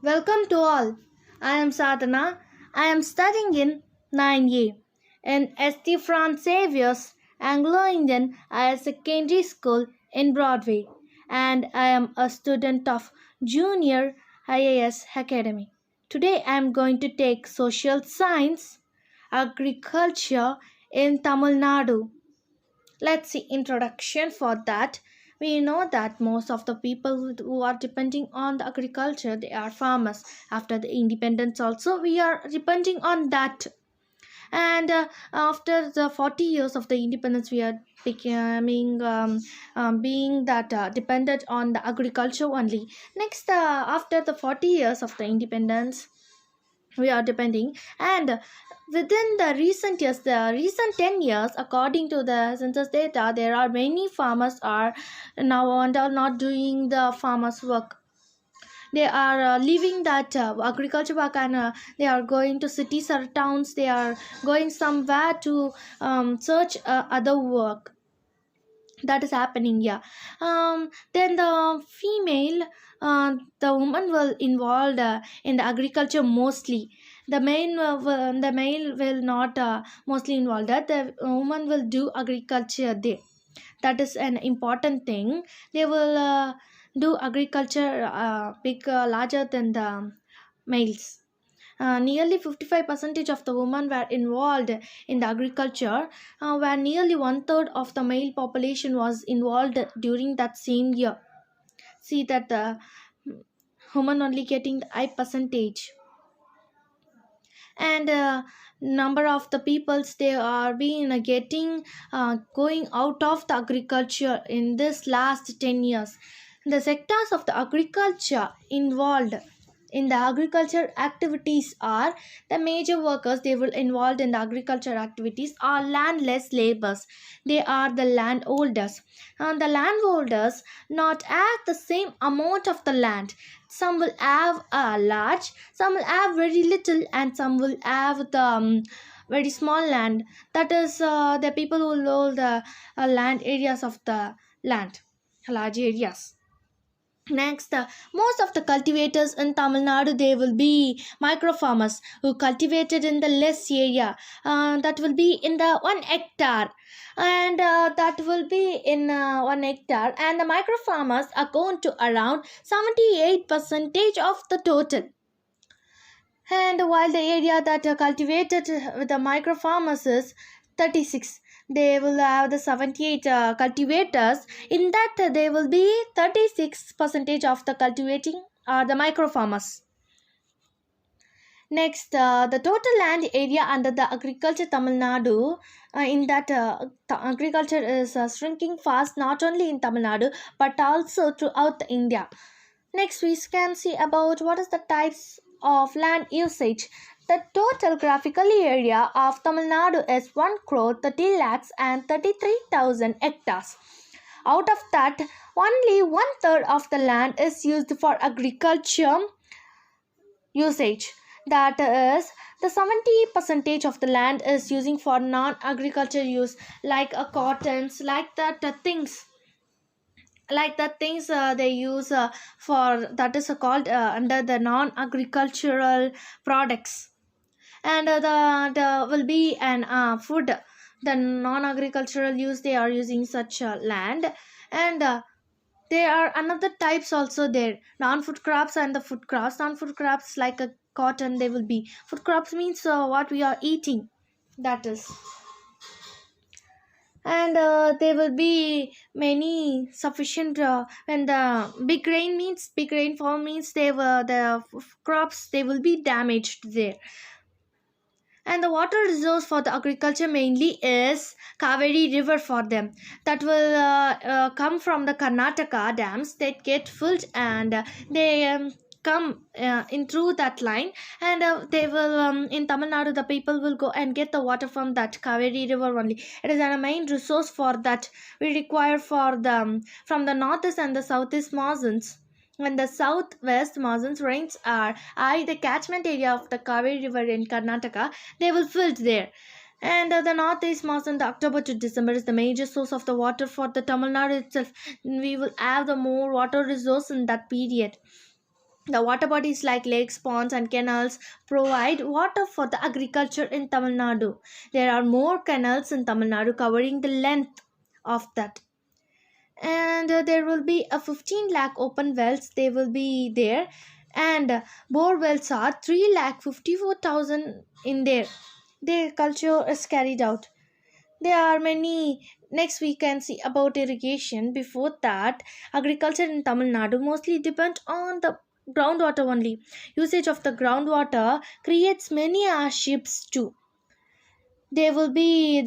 Welcome to all. I am Sadhana. I am studying in 9A in St. France Xavier's Anglo-Indian Higher Secondary School in Broadway, and I am a student of Junior IAS Academy. Today I am going to take Social Science, Agriculture in Tamil Nadu. Let's see introduction for that. We know that most of the people who are depending on the agriculture, they are farmers. After the independence also, we are depending on that. And after the 40 years of the independence, we are becoming being that dependent on the agriculture only. Next, after the 40 years of the independence, we are depending, and within the recent years, the recent 10 years, according to the census data, there are many farmers are now and are not doing the farmers work. They are leaving that agriculture work, and they are going to cities or towns. They are going somewhere to search other work. That is happening, yeah. Then the female, the woman will involved in the agriculture mostly. The male will not mostly involved, that the woman will do agriculture there. That is an important thing. They will do agriculture big larger than the males. Nearly 55 percentage of the women were involved in the agriculture, where nearly one third of the male population was involved during that same year. See that the women only getting the high percentage, and number of the peoples they are being getting going out of the agriculture in this last 10 years. The sectors of the agriculture involved in the agriculture activities are the major workers. They will involved in the agriculture activities are landless laborers. They are the landholders, and the landholders not have the same amount of the land. Some will have a large, some will have very little, and some will have the very small land. That is the people who hold the land areas of the land, large areas. Next, most of the cultivators in Tamil Nadu, they will be micro farmers who cultivated in the less area. That will be in the 1 hectare, and that will be in 1 hectare. And the micro farmers account to around 78 percentage of the total. And while the area that are cultivated with the micro farmers is 36, they will have the 78 cultivators. In that, they will be 36 percentage of the cultivating are the micro farmers. Next, the total land area under the agriculture Tamil Nadu, in that the agriculture is shrinking fast, not only in Tamil Nadu but also throughout India. Next, we can see about what is the types of land usage. The total graphical area of Tamil Nadu is 1 crore 30 lakhs and 33,000 hectares. Out of that, only one third of the land is used for agriculture usage. That is, the 70 percentage of the land is using for non-agriculture use, like cottons, like the things they use for that is called under the non-agricultural products. And the will be an food, the non-agricultural use, they are using such land. And there are another types also there, non-food crops and the food crops. Non-food crops like a cotton, they will be. Food crops means what we are eating, that is. And there will be many sufficient when the big rain means big rainfall means they were the crops, they will be damaged there. And the water resource for the agriculture mainly is Kaveri river for them. That will come from the Karnataka dams that get filled, and they come in through that line. And they will in Tamil Nadu, the people will go and get the water from that Kaveri river only. It is a main resource for that we require for the from the northeast and the southeast monsoons. When the southwest monsoons rains are high, the catchment area of the Kaveri River in Karnataka, they will fill there. And the northeast monsoon, the October to December, is the major source of the water for the Tamil Nadu itself. We will have the more water resource in that period. The water bodies like lakes, ponds, and canals provide water for the agriculture in Tamil Nadu. There are more canals in Tamil Nadu covering the length of that. And there will be a 15 lakh open wells, they will be there. And bore wells are 3 lakh 54,000 in there. Their culture is carried out. There are many. Next, we can see about irrigation. Before that, agriculture in Tamil Nadu mostly depend on the groundwater only. Usage of the groundwater creates many hardships too. There would be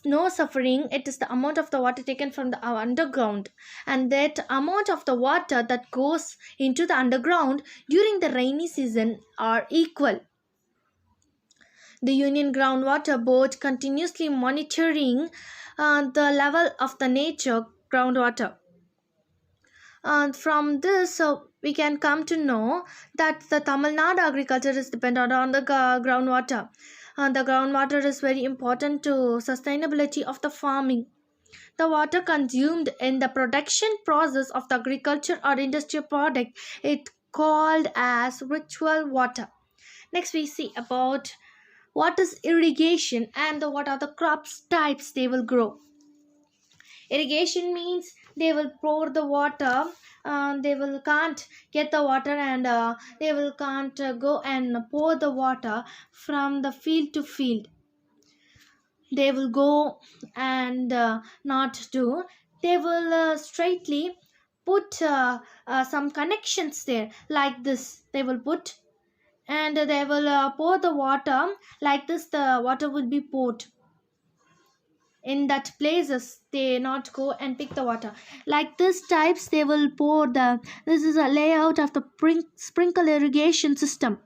no suffering. It is the amount of the water taken from the underground, and that amount of the water that goes into the underground during the rainy season are equal. The Union Groundwater Board continuously monitoring the level of the nature groundwater. From this, we can come to know that the Tamil Nadu agriculture is dependent on the groundwater. The groundwater is very important to sustainability of the farming. The water consumed in the production process of the agriculture or industrial product is called as ritual water. Next, we see about what is irrigation and what are the crops types they will grow. Irrigation means they will pour the water. They will can't get the water, and they will can't go and pour the water from the field to field. They will go and not do. They will straightly put some connections there like this. They will put, and they will pour the water like this. The water will be poured in that places. They not go and pick the water like this types. They will pour the, this is a layout of the sprinkle irrigation system.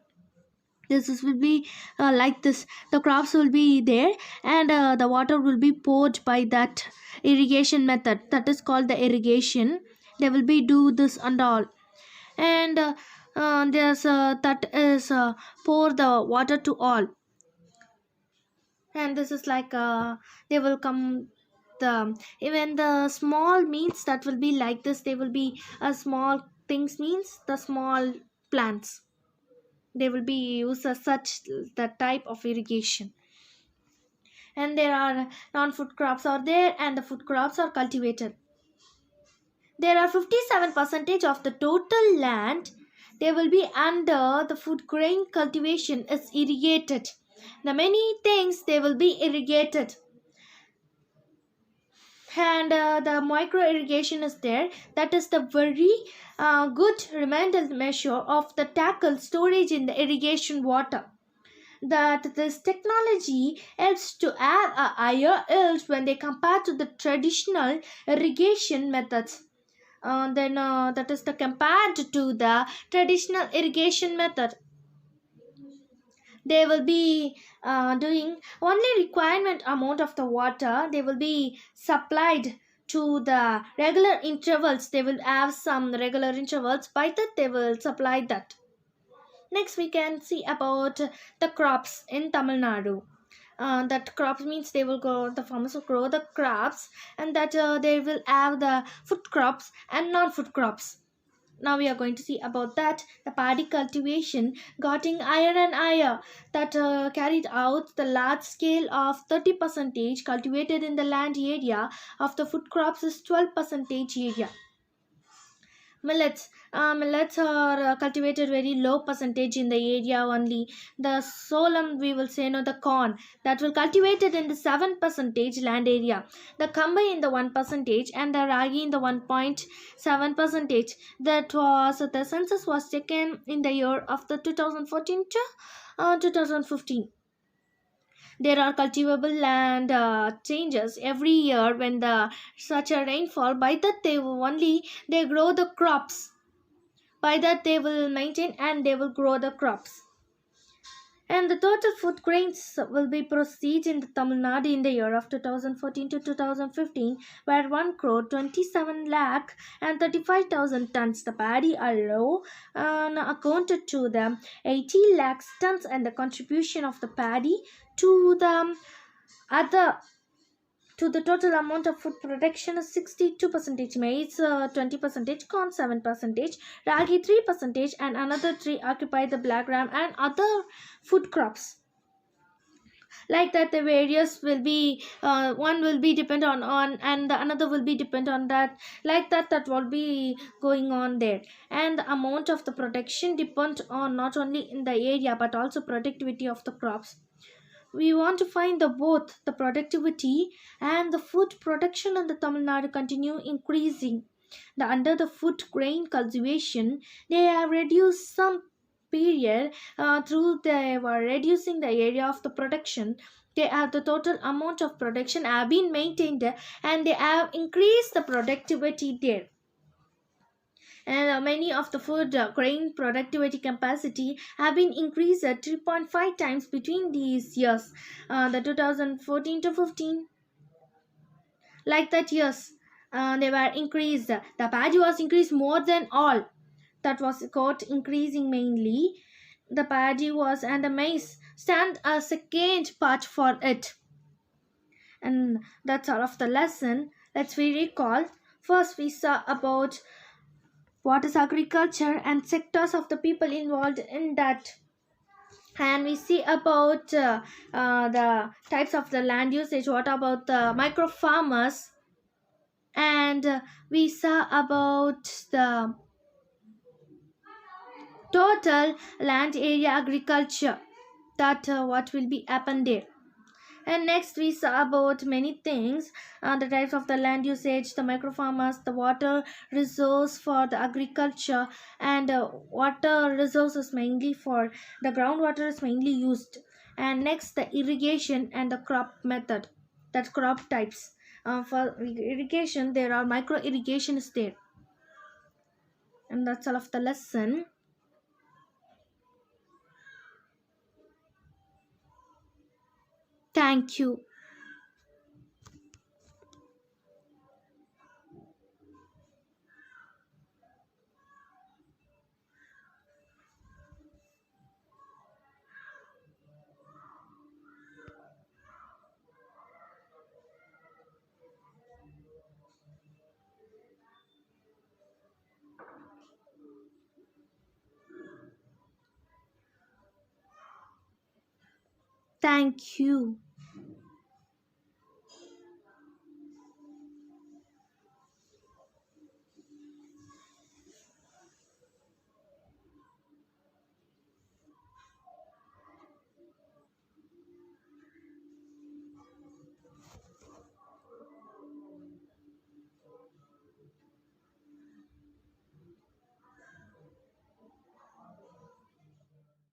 Will be like this. The crops will be there, and the water will be poured by that irrigation method, that is called the irrigation. They will be do this and all. And there's that is pour the water to all. And this is like they will come, the even the small means that will be like this. They will be small things means the small plants. They will be used as such the type of irrigation. And there are non-food crops are there, and the food crops are cultivated. There are 57% of the total land they will be under the food grain cultivation is irrigated. The many things they will be irrigated. And the micro irrigation is there. That is the very good remainder measure of the tackle storage in the irrigation water. That this technology helps to have a higher yield when they compare to the traditional irrigation methods. Then that is the compared to the traditional irrigation method. They will be doing only requirement amount of the water. They will be supplied to the regular intervals. They will have some regular intervals, by that they will supply that. Next, we can see about the crops in Tamil Nadu. That crops means they will grow, the farmers will grow the crops, and that they will have the food crops and non-food crops. Now we are going to see about that. The paddy cultivation getting higher and higher. That carried out the large scale of 30% cultivated in the land area of the food crops is 12% area. Millets are cultivated very low percentage in the area only. The solemn, we will say, no, the corn that will cultivated in the 7% land area. The kamba in the 1%, and the ragi in the 1.7%. That was the census was taken in the year of the 2014 to 2015. There are cultivable land changes every year when the such a rainfall. By that they grow the crops. By that they will maintain and they will grow the crops. And the total food grains will be proceed in the Tamil Nadu in the year of 2014 to 2015, where 1 crore 27 lakh and 35,000 tons. The paddy alone accounted to the 80 lakhs tons, and the contribution of the paddy to the other to the total amount of food production is 62% maize, 20% corn, 7% ragi, 3%, and another 3 occupy the black gram and other food crops. Like that, the various will be one will be depend on and the another will be depend on that. Like that, that will be going on there. And the amount of the production depend on not only in the area but also productivity of the crops. We want to find the both the productivity and the food production in the Tamil Nadu continue increasing. The under the food grain cultivation, they have reduced some period through they were reducing the area of the production. They have the total amount of production have been maintained and they have increased the productivity there. And many of the food grain productivity capacity have been increased at 3.5 times between these years, the 2014 to 15. Like that, yes, they were increased. The paddy was increased more than all. That was got increasing mainly. The paddy was and the maize stand a second part for it. And that's all of the lesson. Let's we recall. First, we saw about what is agriculture and sectors of the people involved in that, and we see about the types of the land usage, what about the micro farmers, and we saw about the total land area agriculture, that what will be happen there. And next we saw about many things, the types of the land usage, the micro farmers, the water resource for the agriculture, and water resources mainly for the groundwater is mainly used. And next the irrigation and the crop method, that crop types. For irrigation there are micro irrigation is there. And that's all of the lesson. Thank you. Thank you.